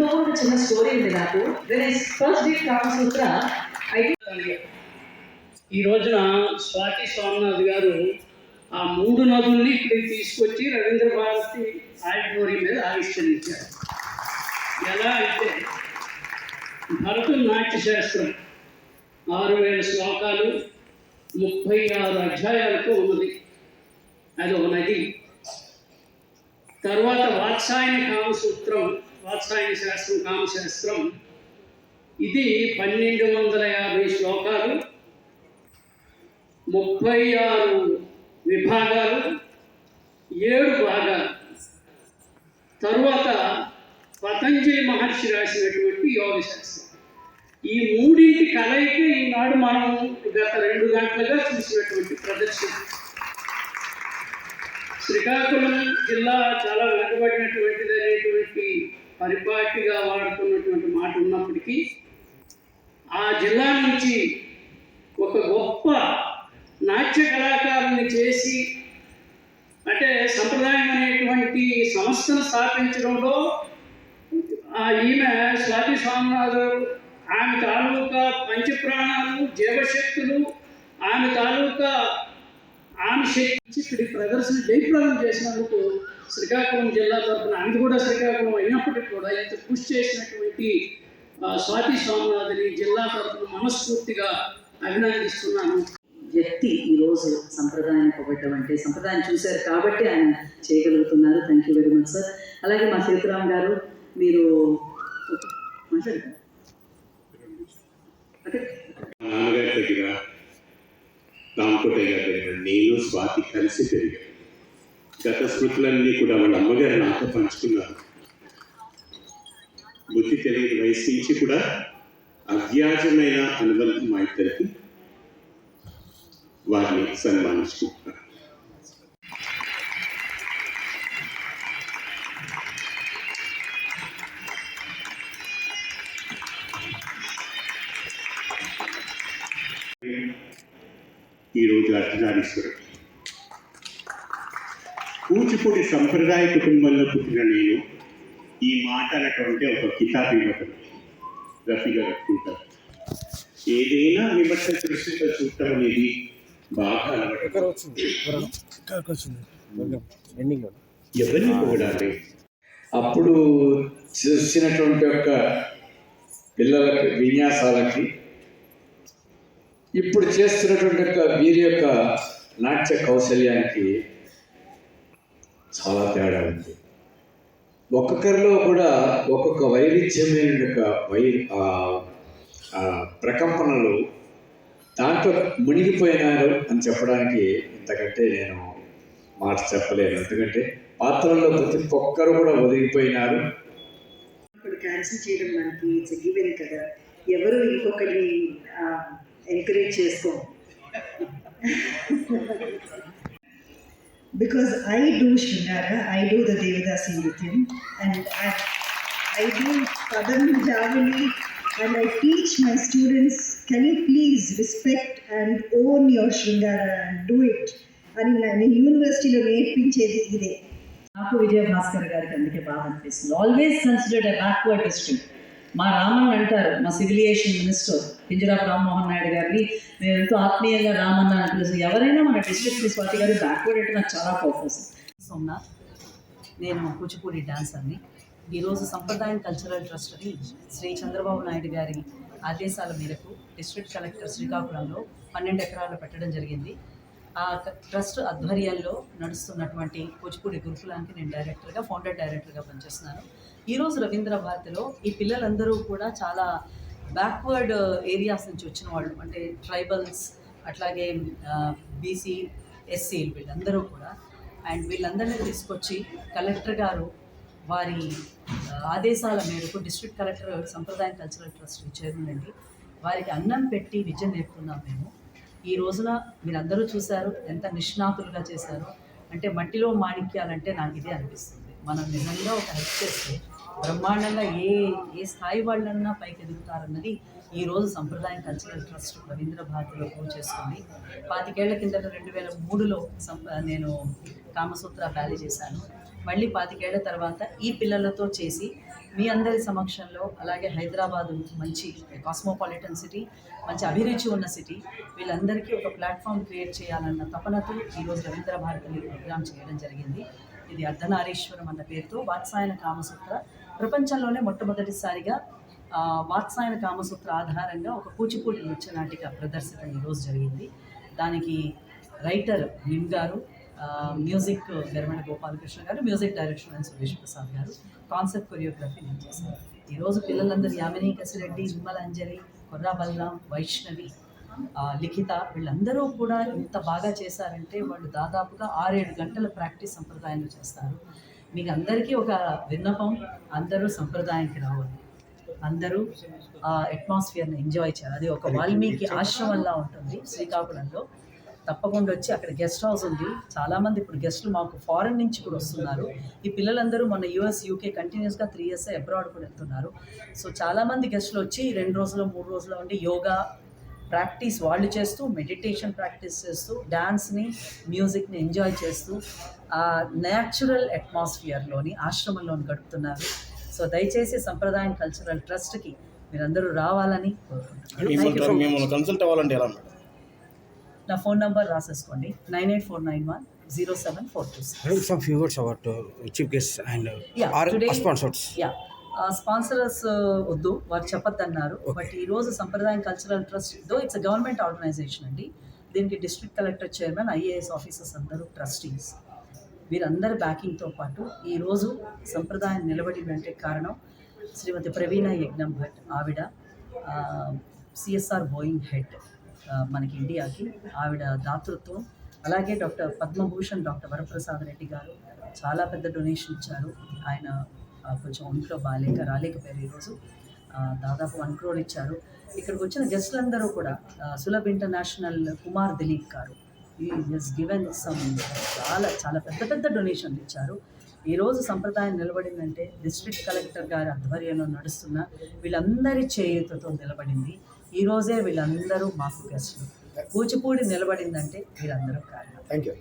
దీంతో ఒక చిన్న స్టోరీ ఉంది నాకు. When I first did Kamasutra ఈ రోజున స్వాతి సోమనాథ్ గారు ఆ 3 నదుల్ని ఇక్కడికి తీసుకొచ్చి రవీంద్ర భారతి ఆడిటోరియం మీద ఆవిష్కరించారు. ఎలా అయితే భరతనాట్య శాస్త్రం 6000 శ్లోకాలు 36 అధ్యాయాలతో ఉన్నది. అది ఒక నది. తర్వాత వాత్సాయని కామసూత్రం, వాత్సాయని శాస్త్రం, కామశాస్త్రం, ఇది 1250 శ్లోకాలు, 36 విభాగాలు, 7 భాగాలు. తరువాత పతంజలి మహర్షి రాసినటువంటి యోగ శాస్త్రం. ఈ మూడింటి కలయిక ఈనాడు మనం గత 2 గంటలుగా చూసినటువంటి ప్రదర్శన. శ్రీకాకుళం జిల్లా చాలా వెనుకబడినటువంటిది అనేటువంటి పరిపాటిగా వాడుతున్నటువంటి మాట ఉన్నప్పటికీ ఆ జిల్లా నుంచి ఒక గొప్ప నాట్య కళాకారుని చేసి, అంటే సంప్రదాయం అనేటువంటి సంస్థను స్థాపించడంలో ఈమె స్వాతి సోమనాథ్, ఆమె తాలూకా పంచప్రాణాలు, జీవశక్తులు, ఆమె తాలూకా ఆమె శక్తి ఇక్కడి ప్రదర్శన జయప్రదం చేసినందుకు శ్రీకాకుళం జిల్లా తరఫున, ఆమె కూడా శ్రీకాకుళం అయినప్పటికీ కూడా ఎంత కృషి చేసినటువంటి స్వాతి సోమనాథ్ని జిల్లా తరఫున మనస్ఫూర్తిగా అభినందిస్తున్నాను. వ్యక్తి ఈరోజు సంప్రదాయాన్ని పొగట్టం అంటే సంప్రదాయం చూశారు కాబట్టి ఆయన చేయగలుగుతున్నారు. Thank you very much sir. అలాగే మా సీతారాం గారు, మీరు మాట్లాడతారు. నాన్నగారి దగ్గర, రామకోటయ్య గారి దగ్గర నేను స్వాతి కలిసి పెరిగాను. గత స్మృతులన్నీ కూడా వాళ్ళ అమ్మగారు నాతో పంచుకున్నారు. బుద్ధి తెలియని వయసు నుంచి కూడా అవ్యాజమైన అనుబంధం మా ఇద్దరికి. వారిని సన్మానించుకుంటున్నారు. ఈరోజు అర్ధనారీశ్వరుడు. కూచిపూడి సంప్రదాయ కుటుంబంలో పుట్టిన నేను ఈ మాట అనటువంటి ఒక కితాబీవతను రఫీగా పెట్టుకుంటారు. ఏదైనా విమర్శ దృష్టితో చూడటం అనేది బాగా అలవాటు. ఎవరిని పొగడాలి? అప్పుడు చూసినటువంటి యొక్క పిల్లలకి విన్యాసాలకి ఇప్పుడు చేస్తున్నటువంటి యొక్క వీరి యొక్క నాట్య కౌశల్యానికి చాలా తేడా ఉంది. ఒక్కొక్కరిలో కూడా ఒక్కొక్క వైవిధ్యమైన ప్రకంపనలు దాంట్లో మునిగిపోయినారు అని చెప్పడానికి ఇంతకంటే నేను మాట చెప్పలేను. ఎందుకంటే పాత్రల్లో ప్రతి ఒక్కరు కూడా ఒదిగిపోయినారు. ఇప్పుడు క్యాన్సిల్ చేయడం మనకి ఇట్స్ గివెన్ కదా, ఎవరు ఇంకొకరిని ఎంకరేజ్ చేసుకో. Because I do Shringara, I do the Devadasi Nrityam, and I do Padam Javali, and I teach my students, can you please respect and own your Shringara and do it. అని నేను యూనివర్సిటీలో నేర్పించేది ఇదే. నాకు విజయ భాస్కర్ గారికి అందుకే బాగా అనిపిస్తుంది. ఆల్వేస్ కన్సిడర్డ్ ఎ backward district. మా రామన్ అంటారు, మా సివిలియేషన్ మినిస్టర్ కింజరాపు రామ్మోహన్ నాయుడు గారిని మేము ఎంతో ఆత్మీయంగా రామన్న అని పిలుస్తాం. ఎవరైనా మన డిస్ట్రిక్ట్ స్వాతి గారు బ్యాక్వర్డ్ అంటే నాకు చాలా ఫోకస్. సోమనాథ్, నేను కూచిపూడి డాన్సర్ని. ఈరోజు సంప్రదాయం కల్చరల్ ట్రస్ట్ని శ్రీ చంద్రబాబు నాయుడు గారి ఆదేశాల మేరకు డిస్ట్రిక్ట్ కలెక్టర్ శ్రీకాకుళంలో 12 ఎకరాలు పెట్టడం జరిగింది. ఆ ట్రస్ట్ ఆధ్వర్యంలో నడుస్తున్నటువంటి కూచిపూడి గురుకులానికి నేను డైరెక్టర్గా, ఫౌండర్ డైరెక్టర్గా పనిచేస్తున్నాను. ఈరోజు రవీంద్ర భారతిలో ఈ పిల్లలందరూ కూడా చాలా బ్యాక్వర్డ్ ఏరియాస్ నుంచి వచ్చిన వాళ్ళు, అంటే ట్రైబల్స్, అట్లాగే బీసీ, ఎస్సీ, వీళ్ళందరూ కూడా. అండ్ వీళ్ళందరినీ తీసుకొచ్చి కలెక్టర్ గారు వారి ఆదేశాల మేరకు, డిస్ట్రిక్ట్ కలెక్టర్ సంప్రదాయం కల్చరల్ ట్రస్ట్ చైర్మన్ అండి, వారికి అన్నం పెట్టి విద్య నేర్పుతున్నాం మేము. ఈ రోజున మీరందరూ చూశారు ఎంత నిష్ణాతులుగా చేశారు. అంటే మట్టిలో మాణిక్యాలంటే నాకు ఇదే అనిపిస్తుంది. మనం నిజంగా ఒక హెల్ప్ చేస్తే బ్రహ్మాండంగా ఏ స్థాయి వాళ్ళన్నా పైకి ఎదుగుతారన్నది ఈరోజు సంప్రదాయం కల్చరల్ ట్రస్ట్ రవీంద్ర భారతిలో ప్రూవ్ చేసుకుంది. 25 ఏళ్ల కిందట 2003లో నేను కామసూత్ర బ్యాలీ చేశాను. మళ్ళీ 25 ఏళ్ల తర్వాత ఈ పిల్లలతో చేసి మీ అందరి సమక్షంలో, అలాగే హైదరాబాదు మంచి కాస్మోపాలిటన్ సిటీ, మంచి అభిరుచి ఉన్న సిటీ, వీళ్ళందరికీ ఒక ప్లాట్ఫామ్ క్రియేట్ చేయాలన్న తపనతో ఈరోజు రవీంద్ర భారతిని ప్రోగ్రామ్ చేయడం జరిగింది. ఇది అర్ధనారీశ్వరం అన్న పేరుతో వాత్సాయన కామసూత్ర ప్రపంచంలోనే మొట్టమొదటిసారిగా వాత్సాయన కామసూత్ర ఆధారంగా ఒక కూచిపూడి నృత్యనాటిక ప్రదర్శన ఈరోజు జరిగింది. దానికి రైటర్ నిమ్ గారు, మ్యూజిక్ నిర్మణ గోపాలకృష్ణ గారు, music direction and Suresh Prasad గారు, కాన్సెప్ట్ కొరియోగ్రఫీ నేను చేశాను. ఈరోజు పిల్లలందరూ యామిని కసిరెడ్డి, విమల అంజలి, కొర్రా బలరాం, వైష్ణవి, లిఖిత వీళ్ళందరూ కూడా ఇంత బాగా చేశారంటే వాళ్ళు దాదాపుగా 6-7 గంటల ప్రాక్టీస్ సంప్రదాయంలో చేస్తారు. మీకు అందరికీ ఒక విన్నపం, అందరూ సంప్రదాయానికి రావాలి, అందరూ ఆ అట్మాస్ఫియర్ని ఎంజాయ్ చేయాలి. అది ఒక వాల్మీకి ఆశ్రమంలా ఉంటుంది శ్రీకాకుళంలో. తప్పకుండా వచ్చి అక్కడ గెస్ట్ హౌస్ ఉంది. చాలామంది ఇప్పుడు గెస్టులు మాకు ఫారెన్ నుంచి కూడా వస్తున్నారు. ఈ పిల్లలందరూ మన US, UK కంటిన్యూస్గా 3 years అబ్రాడ్ కూడా వెళ్తున్నారు. సో చాలామంది గెస్టులు వచ్చి 2 రోజులు 3 రోజులు ఉండి యోగా ప్రాక్టీస్ వాళ్ళు చేస్తూ, మెడిటేషన్ ప్రాక్టీస్ చేస్తూ, డ్యాన్స్ని, మ్యూజిక్ని ఎంజాయ్ చేస్తూ ఆ న్యాచురల్ అట్మాస్ఫియర్లోని ఆశ్రమంలోని గడుపుతున్నారు. సో దయచేసి సంప్రదాయం కల్చరల్ ట్రస్ట్కి మీరందరూ రావాలని కోరుకుంటున్నాను. కన్సల్ట్ అవ్వాలంటే ఎలా మేడం? నా ఫోన్ నంబర్ రాసేసుకోండి, 9849107426. Some few words about chief guests and sponsors. Sponsorers వద్దు, వారు చెప్పొద్దన్నారు. బట్ ఈరోజు సంప్రదాయం cultural trust it's government organization అండి. దీనికి district collector chairman, IAS officers అందరూ ట్రస్టీస్, వీరందరి బ్యాకింగ్తో పాటు ఈరోజు సంప్రదాయం నిలబడిందంటే కారణం శ్రీమతి ప్రవీణ యజ్ఞం భట్. ఆవిడ CSR బోయింగ్ హెడ్ మనకి ఇండియాకి, ఆవిడ దాతృత్వం. అలాగే డాక్టర్ పద్మభూషణ్ డాక్టర్ వరప్రసాద్ రెడ్డి గారు చాలా పెద్ద డొనేషన్ ఇచ్చారు. ఆయన కొంచెం ఒంట్లో రాలేకపోయారు. ఈరోజు దాదాపు 1 crore ఇచ్చారు. ఇక్కడికి వచ్చిన గెస్టులందరూ కూడా సులభ్ ఇంటర్నేషనల్ కుమార్ దిలీప్ గారు, ఈ హెస్ గివెన్ సమ్ చాలా పెద్ద డొనేషన్లు ఇచ్చారు. ఈరోజు సంప్రదాయం నిలబడిందంటే డిస్ట్రిక్ట్ కలెక్టర్ గారి ఆధ్వర్యంలో నడుస్తున్న వీళ్ళందరి చేయూతతో నిలబడింది. ఈరోజే వీళ్ళందరూ మాకు గెస్టులు. కూచిపూడి నిలబడిందంటే వీళ్ళందరూ కారణం. Thank you.